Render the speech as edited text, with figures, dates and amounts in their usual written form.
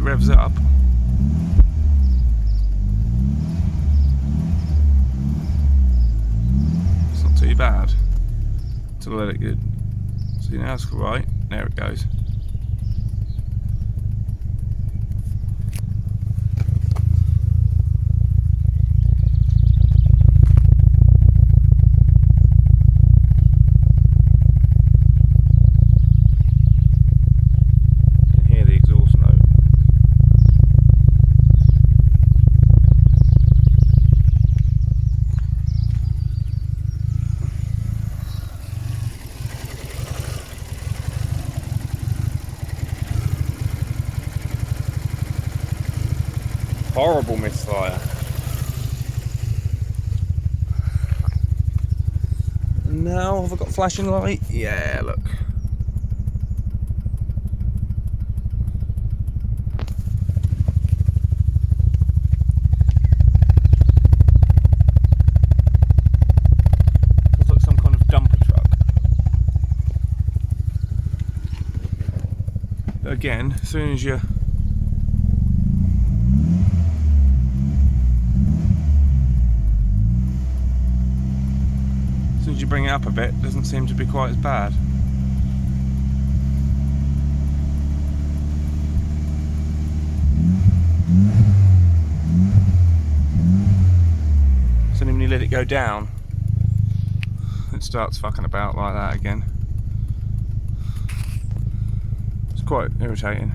it revs up. It's not too bad to let it get. See, now it's right. There it goes. Horrible misfire. Now have I got flashing light? Yeah, look. Looks like some kind of dumper truck. But again, as soon as you bring it up a bit, it doesn't seem to be quite as bad. So then when you let it go down, it starts fucking about like that again. It's quite irritating.